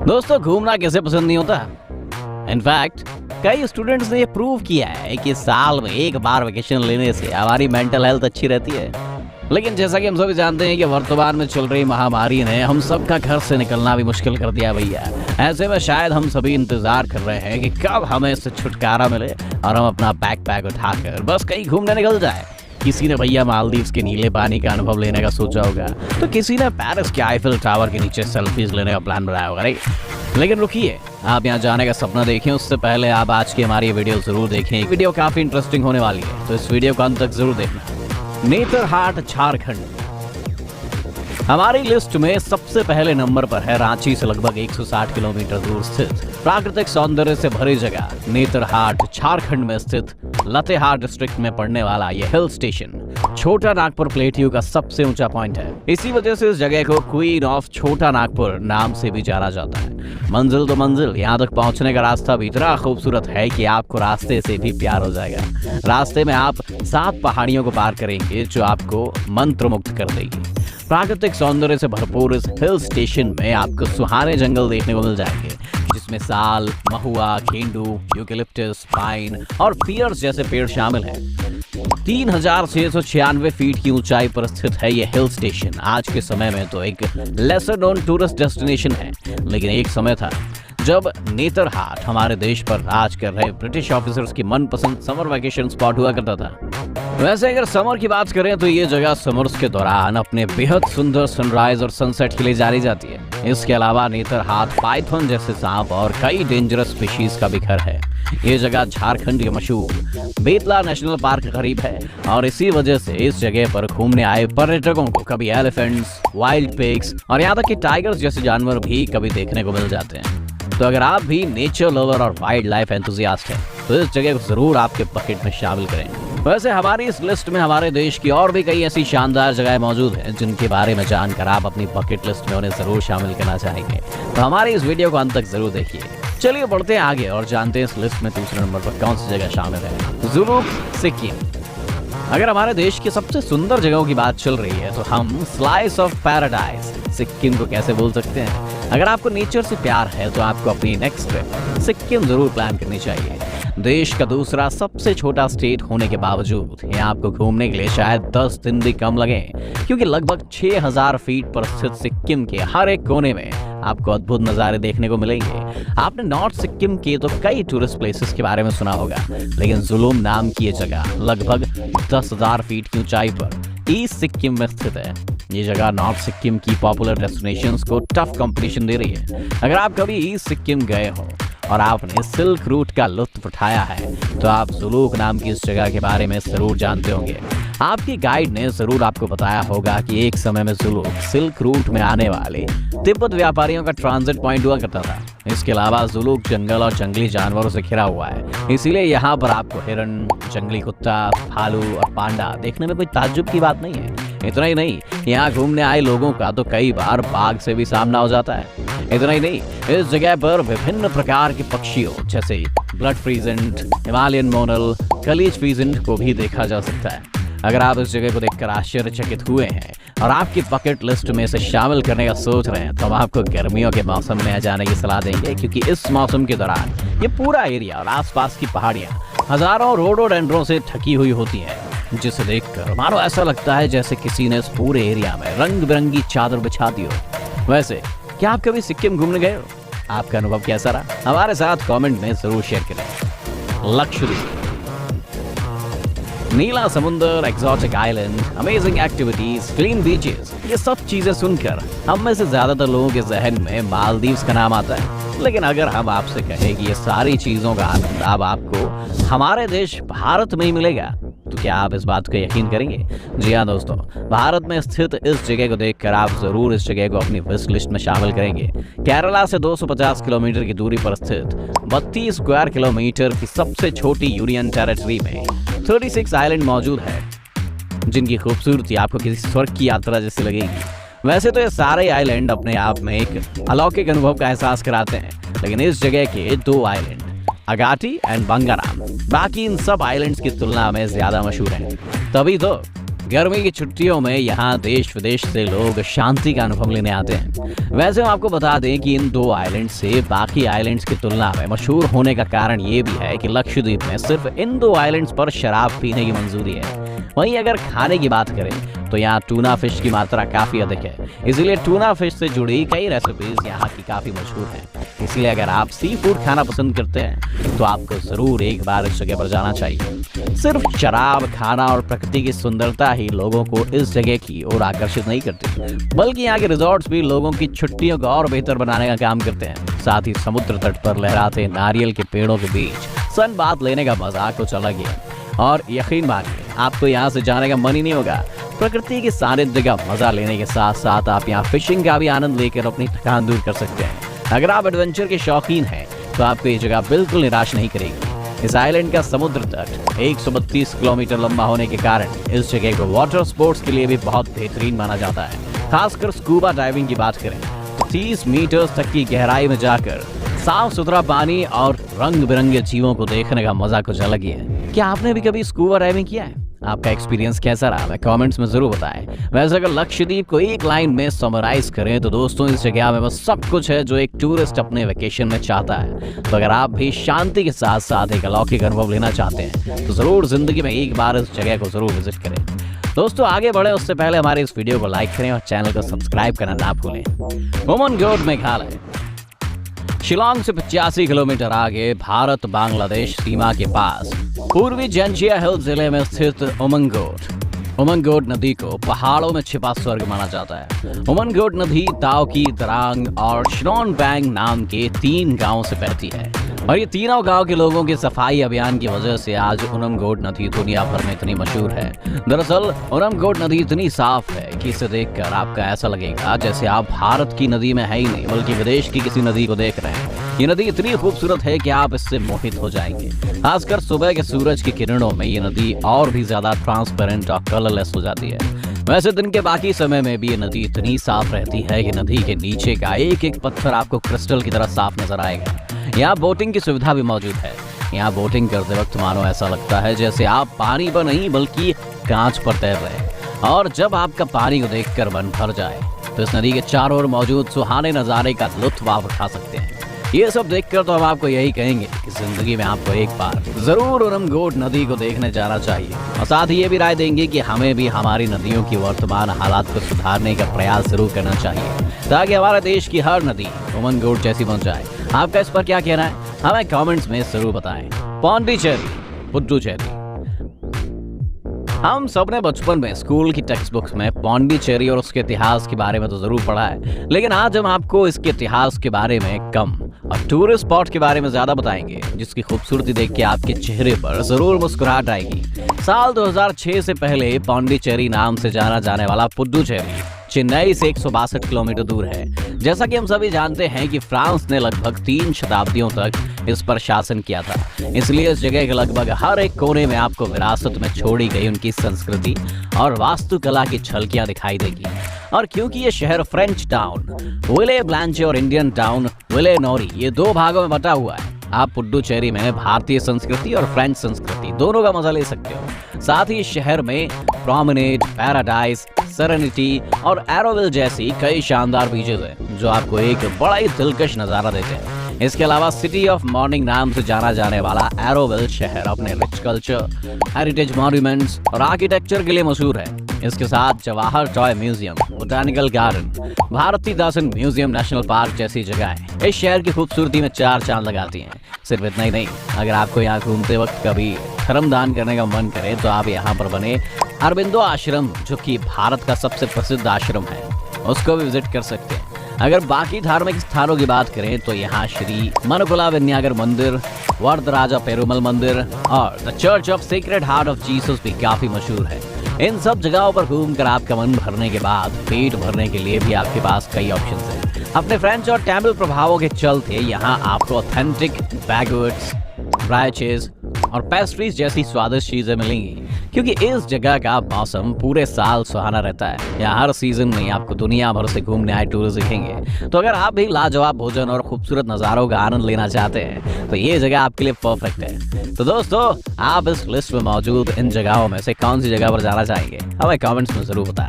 दोस्तों, घूमना किसे पसंद नहीं होता। इनफैक्ट कई स्टूडेंट्स ने ये प्रूव किया है कि साल में एक बार वेकेशन लेने से हमारी मेंटल हेल्थ अच्छी रहती है। लेकिन जैसा कि हम सभी जानते हैं कि वर्तमान में चल रही महामारी ने हम सबका घर से निकलना भी मुश्किल कर दिया भैया। ऐसे में शायद हम सभी इंतजार कर रहे हैं कि कब हमें इससे छुटकारा मिले और हम अपना बैकपैक उठाकर बस कहीं घूमने निकल जाए। किसी ने भैया मालदीव्स के नीले पानी का अनुभव लेने का सोचा होगा, तो किसी ने पेरिस के आईफिल टावर के नीचे सेल्फीज लेने का प्लान बनाया होगा। लेकिन रुकिए, आप यहाँ जाने का सपना देखें उससे पहले आप आज की हमारी वीडियो जरूर देखें। वीडियो काफी इंटरेस्टिंग होने वाली है, तो इस वीडियो को अंत तक जरूर देखना। नेतरहाट झारखंड हमारी लिस्ट में सबसे पहले नंबर पर है। रांची से लगभग 160 किलोमीटर दूर स्थित प्राकृतिक सौंदर्य से भरी जगह नेतरहाट झारखंड में स्थित लातेहार डिस्ट्रिक्ट में पड़ने वाला यह हिल स्टेशन छोटा नागपुर प्लेट्यू का सबसे ऊंचा पॉइंट है। इसी वजह से इस जगह को क्वीन ऑफ छोटा नागपुर नाम से भी जाना जाता है। मंजिल तो मंजिल, यहाँ तक पहुँचने का रास्ता भी इतना खूबसूरत है कि आपको रास्ते से भी प्यार हो जाएगा। रास्ते में आप 7 पहाड़ियों को पार करेंगे जो आपको मंत्रमुग्ध कर देगी। प्राकृतिक सौंदर्य से भरपूर इस हिल स्टेशन में आपको सुहाने जंगल देखने को मिल जाएंगे, जिसमें साल, महुआ, केंडू, यूकेलिप्टस, पाइन और पियर्स जैसे पेड़ शामिल हैं। 3696 फीट की ऊंचाई पर स्थित है ये हिल स्टेशन। आज के समय में तो एक लेसर नोन टूरिस्ट डेस्टिनेशन है, लेकिन एक समय था जब नेतरहाट हमारे देश पर राज कर रहे ब्रिटिश ऑफिसर्स की मनपसंद समर वेकेशन स्पॉट हुआ करता था। वैसे अगर समर की बात करें तो ये जगह समर्स के दौरान अपने बेहद सुंदर सनराइज और सनसेट के लिए जानी जाती है। इसके अलावा नेतरहाट पाइथन जैसे सांप और कई डेंजरस स्पीशीज का भी घर है। ये जगह झारखंड के मशहूर बेतला नेशनल पार्क के करीब है और इसी वजह से इस जगह पर घूमने आए पर्यटकों को कभी एलिफेंट्स, वाइल्ड पिग्स और यहाँ तक कि टाइगर्स जैसे जानवर भी कभी देखने को मिल जाते हैं। तो अगर आप भी नेचर लवर और वाइल्ड लाइफ एंथुसियास्ट हैं तो इस जगह को जरूर आपके बकेट में शामिल करें। वैसे हमारी इस लिस्ट में हमारे देश की और भी कई ऐसी शानदार जगह मौजूद हैं जिनके बारे में जानकर आप अपनी बकेट लिस्ट में उन्हें जरूर शामिल करना चाहेंगे। तो हमारी इस वीडियो को अंत तक जरूर देखिए। चलिए बढ़ते हैं आगे और जानते हैं इस लिस्ट में दूसरे नंबर पर कौन सी जगह शामिल है। जुलूक, सिक्किम। अगर हमारे देश की सबसे सुंदर जगहों की बात चल रही है तो हम स्लाइस ऑफ पैराडाइज सिक्किम को कैसे भूल सकते हैं। अगर आपको नेचर से प्यार है तो आपको अपनी नेक्स्ट ट्रिप सिक्किम जरूर प्लान करनी चाहिए। देश का दूसरा सबसे छोटा स्टेट होने के बावजूद यहाँ आपको घूमने के लिए शायद 10 दिन भी कम लगे, क्योंकि लगभग 6000 फीट पर स्थित सिक्किम के हर एक कोने में आपको अद्भुत नज़ारे देखने को मिलेंगे। आपने नॉर्थ सिक्किम के तो कई टूरिस्ट प्लेसेस के बारे में सुना होगा, लेकिन जुलूम नाम की ये जगह लगभग 10,000 फीट की ऊंचाई पर ईस्ट सिक्किम में स्थित है। ये जगह नॉर्थ सिक्किम की पॉपुलर डेस्टिनेशंस को टफ कंपटीशन दे रही है। अगर आप कभी ईस्ट सिक्किम गए हो और आपने सिल्क रूट का लुत्फ उठाया है तो आप जुलूक नाम की इस जगह के बारे में जरूर जानते होंगे। आपके गाइड ने जरूर आपको बताया होगा कि एक समय में जुलूक सिल्क रूट में आने वाले तिब्बत व्यापारियों का ट्रांजिट पॉइंट हुआ करता था। इसके अलावा जुलूक जंगल और जंगली जानवरों से घिरा हुआ है, इसीलिए यहाँ पर आपको हिरन, जंगली कुत्ता, भालू और पांडा देखने में कोई ताज्जुब की बात नहीं है। इतना ही नहीं, यहाँ घूमने आए लोगों का तो कई बार बाघ से भी सामना हो जाता है। इतना ही नहीं, इस जगह पर विभिन्न प्रकार के पक्षियों जैसे blood pheasant, Himalayan monal, kalij pheasant को भी देखा जा सकता है। अगर आप इस जगह को देखकर आश्चर्यचकित हुए हैं और आपकी बकेट लिस्ट में इसे शामिल करने का सोच रहे हैं तो हम आपको गर्मियों के मौसम में जाने की सलाह देंगे, क्योंकि इस मौसम के दौरान ये पूरा एरिया और आसपास की पहाड़ियाँ हजारों रोडोडेंड्रों से ठकी हुई होती हैं, जिसे देखकर मानो ऐसा लगता है जैसे किसी ने इस पूरे एरिया में रंग बिरंगी चादर बिछा दी हो। वैसे क्या आप कभी सिक्किम घूमने गए हो? आपका अनुभव कैसा रहा? हमारे साथ कमेंट में जरूर शेयर करें। लक्षद्वीप, नीला समुंदर, exotic island, amazing activities, clean beaches, ये सब चीजें सुनकर हम में से ज्यादातर लोगों के जहन में मालदीव्स का नाम आता है। लेकिन अगर हम आपसे कहें कि ये सारी चीजों का आनंद अब आपको हमारे देश भारत में ही मिलेगा तो क्या आप इस बात को यकीन करेंगे? जी हाँ दोस्तों, भारत में स्थित इस जगह को देखकर आप जरूर इस जगह को अपनी विश लिस्ट में शामिल करेंगे। केरला से 250 किलोमीटर की दूरी पर स्थित 32 स्क्वायर किलोमीटर की सबसे छोटी यूनियन टेरिटरी में 36 आइलैंड मौजूद है, जिनकी खूबसूरती आपको किसी स्वर्ग की यात्रा जैसी लगेगी। वैसे तो ये सारे आइलैंड अपने आप में एक अलौकिक अनुभव का एहसास कराते हैं, लेकिन इस जगह के 2 आइलैंड अगाटी एंड बंगाराम बाकी इन सब आइलैंड्स की तुलना में ज्यादा मशहूर हैं। तभी तो गर्मी की छुट्टियों में यहाँ देश विदेश से लोग शांति का अनुभव लेने आते हैं। वैसे हम आपको बता दें कि इन दो आइलैंड से बाकी आइलैंड्स की तुलना में मशहूर होने का कारण ये भी है कि लक्षद्वीप में सिर्फ इन दो आइलैंड्स पर शराब पीने की मंजूरी है। वहीं अगर खाने की बात करें तो यहाँ टूना फिश की मात्रा काफी अधिक है, इसलिए टूना फिश से जुड़ी कई रेसिपीज यहाँ की काफी मशहूर हैं। इसलिए अगर आप सी फूड खाना पसंद करते हैं तो आपको जरूर एक बार इस जगह पर जाना चाहिए। सिर्फ शराब खाना और प्रकृति की सुंदरता ही लोगों को इस जगह की ओर आकर्षित नहीं करती, बल्कि यहाँ के रिजॉर्ट्स भी लोगों की छुट्टियों को और बेहतर बनाने का काम करते हैं। साथ ही समुद्र तट पर लहराते नारियल के पेड़ों के बीच सन बात लेने का मजा कुछ अलग है। और यकीन मानिए आपको यहाँ से जाने का मन ही नहीं होगा। प्रकृति के सानिध्य का मजा लेने के साथ साथ आप यहाँ फिशिंग का भी आनंद लेकर अपनी थकान दूर कर सकते हैं। अगर आप एडवेंचर के शौकीन हैं तो आपको ये जगह बिल्कुल निराश नहीं करेगी। इस आइलैंड का समुद्र तट 132 किलोमीटर लंबा होने के कारण इस जगह को वाटर स्पोर्ट्स के लिए भी बहुत बेहतरीन माना जाता है। खासकर स्कूबा डाइविंग की बात करें तो 30 मीटर तक की गहराई में जाकर साफ सुथरा पानी और रंग बिरंगे जीवों को देखने का मजा कुछ अलग ही है। क्या आपने भी कभी स्कूबा डाइविंग किया है? आपका एक्सपीरियंस कैसा रहा है कमेंट्स में जरूर बताएं। वैसे अगर लक्षद्वीप को एक लाइन में समराइज करें तो दोस्तों इस जगह में बस सब कुछ है जो एक टूरिस्ट अपने वेकेशन में चाहता है। तो अगर आप भी शांति के साथ साथ एक अलौकिक अनुभव लेना चाहते हैं तो जरूर जिंदगी में एक बार इस जगह को जरूर विजिट करें। दोस्तों आगे बढ़े उससे पहले हमारे इस वीडियो को लाइक करें और चैनल को सब्सक्राइब करना ना भूलें। उमनगोट मेघालय शिलांग से 85 किलोमीटर आगे भारत बांग्लादेश सीमा के पास पूर्वी जंजिया हिल जिले में स्थित उमनगोट नदी को पहाड़ों में छिपा स्वर्ग माना जाता है। उमनगोट नदी ताओकी, दरांग और श्नोन बैंग नाम के 3 गांवों से बहती है और ये तीनों गांव के लोगों के सफाई अभियान की वजह से आज उमनगोट नदी दुनिया भर में इतनी मशहूर है। दरअसल उमनगोट नदी इतनी साफ है कि इसे देखकर आपका ऐसा लगेगा जैसे आप भारत की नदी में है ही नहीं बल्कि विदेश की किसी नदी को देख रहे हैं। ये नदी इतनी खूबसूरत है कि आप इससे मोहित हो जाएंगे। खासकर सुबह के सूरज की किरणों में ये नदी और भी ज्यादा ट्रांसपेरेंट और कलरलेस हो जाती है। वैसे दिन के बाकी समय में भी ये नदी इतनी साफ रहती है कि नदी के नीचे का एक एक पत्थर आपको क्रिस्टल की तरह साफ नजर आएगा। यहाँ बोटिंग की सुविधा भी मौजूद है। यहाँ बोटिंग करते वक्त मानो ऐसा लगता है जैसे आप पानी पर नहीं बल्कि कांच पर तैर रहे हैं। और जब आपका पानी को देखकर मन भर जाए तो इस नदी के चारों ओर मौजूद सुहाने नजारे का लुत्फ आप उठा सकते हैं। ये सब देखकर तो हम आपको यही कहेंगे कि जिंदगी में आपको एक बार जरूर उमनगोट नदी को देखने जाना चाहिए और साथ ही ये भी राय देंगे कि हमें भी हमारी नदियों की वर्तमान हालात को सुधारने का प्रयास जरूर करना चाहिए ताकि हमारे देश की हर नदी उमनगोट जैसी बन जाए। आपका इस पर क्या कहना है हमें कमेंट्स में जरूर बताएं। पौंडीचेरी, पुडुचेरी। हम सबने बचपन में स्कूल की टेक्स्ट बुक्स में पौंडीचेरी और उसके इतिहास के बारे में तो जरूर पढ़ा है, लेकिन आज हम आपको इसके इतिहास के बारे में कम और टूरिस्ट स्पॉट के बारे में ज्यादा बताएंगे जिसकी खूबसूरती देख के आपके चेहरे पर जरूर मुस्कुराहट आएगी। साल 2006 से पहले पौंडीचेरी नाम से जाना जाने वाला पुडुचेरी चेन्नई से 162 किलोमीटर दूर है। जैसा कि हम सभी जानते हैं कि फ्रांस ने लगभग 3 शताब्दियों तक इस पर शासन किया था, इसलिए इस जगह के लगभग हर एक कोने में आपको विरासत में छोड़ी गई उनकी संस्कृति और वास्तुकला की झलकियां दिखाई देगी। और क्योंकि ये शहर फ्रेंच टाउन विले ब्लांचे और इंडियन टाउन विले नोरी ये 2 भागों में बटा हुआ है, आप पुडुचेरी में भारतीय संस्कृति और फ्रेंच संस्कृति दोनों का मजा ले सकते हो। साथ ही शहर में प्रोमेनेड, पैराडाइज, सेरेनिटी और एरोविल जैसी कई शानदार बीचेस हैं जो आपको एक बड़ा ही दिलकश नजारा देते हैं। इसके अलावा सिटी ऑफ मॉर्निंग नाम से जाना जाने वाला एरोविल शहर अपने रिच कल्चर, हेरिटेज मॉन्यूमेंट्स और आर्किटेक्चर के लिए मशहूर है। इसके साथ Jawahar toy museum, botanical garden, Bharathidasan museum, national park जैसी जगहें इस शहर की खूबसूरती में 4 चांद लगाती हैं। सिर्फ इतना ही नहीं, अगर आपको यहाँ घूमते वक्त कभी धर्मदान करने का मन करे तो आप यहाँ पर बने अरबिंदो आश्रम जो कि भारत का सबसे प्रसिद्ध आश्रम है उसको भी विजिट कर सकते हैं। अगर बाकी धार्मिक स्थानों की बात करें तो यहाँ श्री मनकुला विन्यागर मंदिर, वरदराजा पेरुमल मंदिर और the church of sacred heart of Jesus भी काफी मशहूर है। इन सब जगहों पर घूमकर आपका मन भरने के बाद पेट भरने के लिए भी आपके पास कई ऑप्शंस हैं। अपने फ्रेंच और तमिल प्रभावों के चलते यहाँ आपको ऑथेंटिक बैगुएट्स, ब्रायचेस, और पेस्ट्रीज जैसी स्वादिष्ट चीजें मिलेंगी, क्योंकि इस जगह का मौसम पूरे साल सुहाना रहता है। यहाँ हर सीजन में आपको दुनिया भर से घूमने आए टूरिस्ट दिखेंगे। तो अगर आप भी लाजवाब भोजन और खूबसूरत नज़ारों का आनंद लेना चाहते हैं तो ये जगह आपके लिए परफेक्ट है। तो दोस्तों, आप इस लिस्ट में मौजूद इन जगहों में से कौन सी जगह पर जाना चाहेंगे, हमें कमेंट्स में जरूर बताएं।